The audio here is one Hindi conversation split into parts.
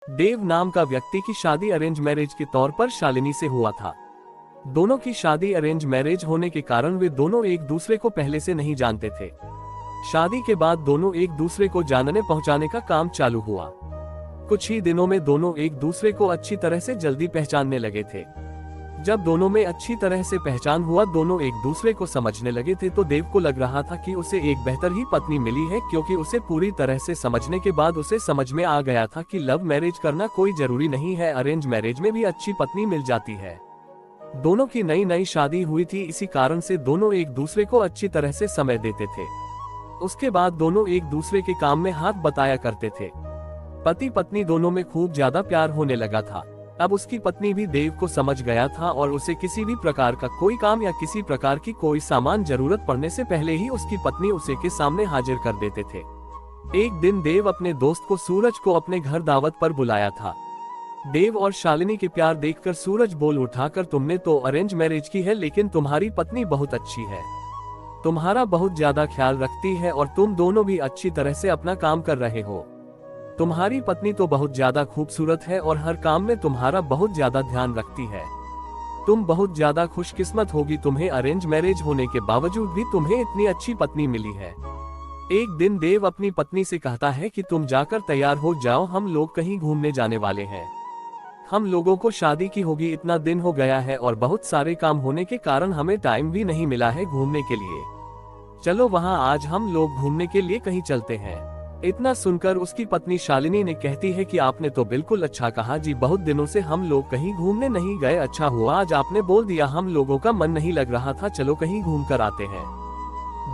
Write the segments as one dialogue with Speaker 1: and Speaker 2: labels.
Speaker 1: देव नाम का व्यक्ति की शादी अरेंज मैरिज के तौर पर शालिनी से हुआ था। दोनों की शादी अरेंज मैरिज होने के कारण वे दोनों एक दूसरे को पहले से नहीं जानते थे। शादी के बाद दोनों एक दूसरे को जानने पहुंचाने का काम चालू हुआ। कुछ ही दिनों में दोनों एक दूसरे को अच्छी तरह से जल्दी पहचानने लगे थे। जब दोनों में अच्छी तरह से पहचान हुआ, दोनों एक दूसरे को समझने लगे थे, तो देव को लग रहा था कि उसे एक बेहतर ही पत्नी मिली है, क्योंकि उसे पूरी तरह से समझने के बाद उसे समझ में आ गया था कि लव मैरिज करना कोई जरूरी नहीं है, अरेंज मैरिज में भी अच्छी पत्नी मिल जाती है। दोनों की नई नई शादी हुई थी, इसी कारण से दोनों एक दूसरे को अच्छी तरह से समय देते थे। उसके बाद दोनों एक दूसरे के काम में हाथ बटाया करते थे। पति पत्नी दोनों में खूब ज्यादा प्यार होने लगा था। अब उसकी पत्नी भी देव को समझ गया था और उसे किसी भी प्रकार का कोई काम या किसी प्रकार की कोई सामान जरूरत पड़ने से पहले ही उसकी पत्नी उसे के सामने हाजिर कर देते थे। एक दिन देव अपने दोस्त को सूरज को अपने घर दावत पर बुलाया था। देव और शालिनी के प्यार देखकर सूरज बोल उठा कर, तुमने तो अरेंज मैरिज की है, लेकिन तुम्हारी पत्नी बहुत अच्छी है, तुम्हारा बहुत ज्यादा ख्याल रखती है और तुम दोनों भी अच्छी तरह से अपना काम कर रहे हो। तुम्हारी पत्नी तो बहुत ज्यादा खूबसूरत है और हर काम में तुम्हारा बहुत ज्यादा ध्यान रखती है। तुम बहुत ज्यादा खुशकिस्मत होगी, तुम्हें अरेंज मैरिज होने के बावजूद भी तुम्हें इतनी अच्छी पत्नी मिली है। एक दिन देव अपनी पत्नी से कहता है कि तुम जाकर तैयार हो जाओ, हम लोग कहीं घूमने जाने वाले हैं। हम लोगों को शादी की होगी, इतना दिन हो गया है और बहुत सारे काम होने के कारण हमें टाइम भी नहीं मिला है घूमने के लिए। चलो वहाँ आज हम लोग घूमने के लिए कहीं चलते हैं। इतना सुनकर उसकी पत्नी शालिनी ने कहती है कि आपने तो बिल्कुल अच्छा कहा जी, बहुत दिनों से हम लोग कहीं घूमने नहीं गए, अच्छा हुआ आज आपने बोल दिया, हम लोगों का मन नहीं लग रहा था, चलो कहीं घूम कर आते हैं।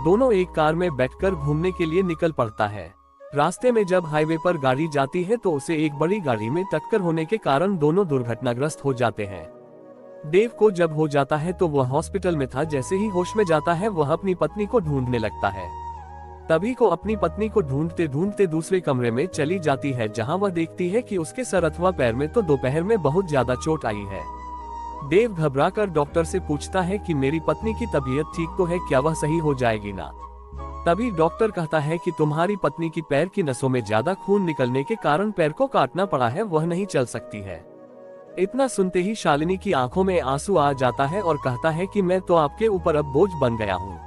Speaker 1: दोनों एक कार में बैठकर घूमने के लिए निकल पड़ता है। रास्ते में जब हाईवे पर गाड़ी जाती है तो उसे एक बड़ी गाड़ी में टक्कर होने के कारण दोनों दुर्घटनाग्रस्त हो जाते हैं। देव को जब हो जाता है तो वह हॉस्पिटल में था। जैसे ही होश में जाता है वह अपनी पत्नी को ढूंढने लगता है। तभी को अपनी पत्नी को ढूंढते ढूंढते दूसरे कमरे में चली जाती है, जहां वह देखती है कि उसके सर अथवा पैर में तो दोपहर में बहुत ज्यादा चोट आई है। देव घबराकर डॉक्टर से पूछता है कि मेरी पत्नी की तबीयत ठीक तो है, क्या वह सही हो जाएगी ना? तभी डॉक्टर कहता है कि तुम्हारी पत्नी की पैर की नसों में ज्यादा खून निकलने के कारण पैर को काटना पड़ा है, वह नहीं चल सकती है। इतना सुनते ही शालिनी की आंखों में आंसू आ जाता है और कहता है कि मैं तो आपके ऊपर अब बोझ बन गया हूँ।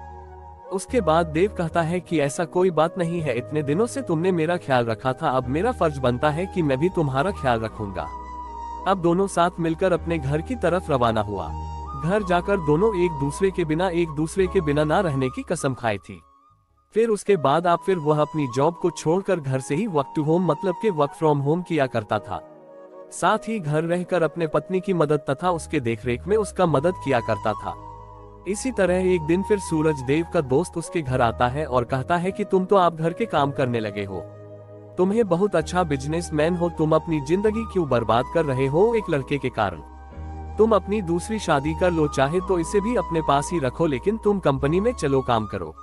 Speaker 1: उसके बाद देव कहता है कि ऐसा कोई बात नहीं है, इतने दिनों से तुमने मेरा ख्याल रखा था, अब मेरा फर्ज बनता है कि मैं भी तुम्हारा ख्याल रखूंगा। अब दोनों साथ मिलकर अपने घर की तरफ रवाना हुआ। घर जाकर दोनों एक दूसरे के बिना ना रहने की कसम खाई थी। फिर उसके बाद वह अपनी जॉब को छोड़कर घर से ही वर्क टू होम मतलब के वर्क फ्रॉम होम किया करता था। साथ ही घर रहकर अपने पत्नी की मदद तथा उसके देखरेख में उसका मदद किया करता था। इसी तरह एक दिन फिर सूरज देव का दोस्त उसके घर आता है और कहता है कि तुम तो आप घर के काम करने लगे हो, तुम्हें बहुत अच्छा बिजनेसमैन हो, तुम अपनी जिंदगी क्यों बर्बाद कर रहे हो एक लड़के के कारण? तुम अपनी दूसरी शादी कर लो, चाहे तो इसे भी अपने पास ही रखो, लेकिन तुम कंपनी में चलो काम करो।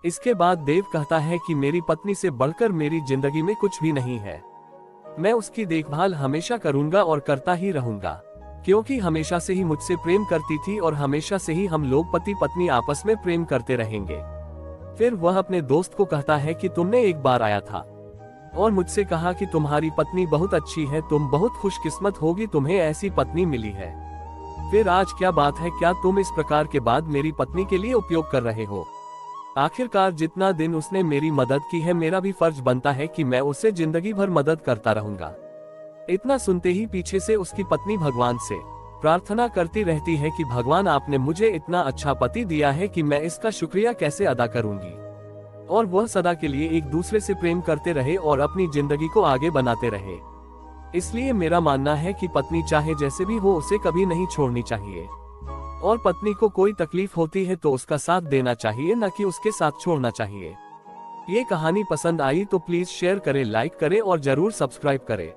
Speaker 1: इसके बाद देव कहता है कि मेरी पत्नी से बढ़कर मेरी जिंदगी में कुछ भी नहीं है, मैं उसकी देखभाल हमेशा करूंगा और करता ही रहूंगा, क्योंकि हमेशा से ही मुझसे प्रेम करती थी और हमेशा से ही हम लोग पति पत्नी आपस में प्रेम करते रहेंगे। फिर वह अपने दोस्त को कहता है कि तुमने एक बार आया था और मुझसे कहा कि तुम्हारी पत्नी बहुत अच्छी है, तुम बहुत खुशकिस्मत होगी, तुम्हें ऐसी पत्नी मिली है। फिर आज क्या बात है, क्या तुम इस प्रकार के बाद मेरी पत्नी के लिए उपयोग कर रहे हो? आखिरकार जितना दिन उसने मेरी मदद की है, मेरा भी फर्ज बनता है कि मैं उसे जिंदगी भर मदद करता रहूंगा। इतना सुनते ही पीछे से उसकी पत्नी भगवान से प्रार्थना करती रहती है कि भगवान आपने मुझे इतना अच्छा पति दिया है कि मैं इसका शुक्रिया कैसे अदा करूंगी। और वह सदा के लिए एक दूसरे से प्रेम करते रहे और अपनी जिंदगी को आगे बनाते रहे। इसलिए मेरा मानना है कि पत्नी चाहे जैसे भी हो उसे कभी नहीं छोड़नी चाहिए, और पत्नी को कोई तकलीफ होती है तो उसका साथ देना चाहिए, न कि उसके साथ छोड़ना चाहिए। ये कहानी पसंद आई तो प्लीज शेयर करें, लाइक करें और जरूर सब्सक्राइब करें।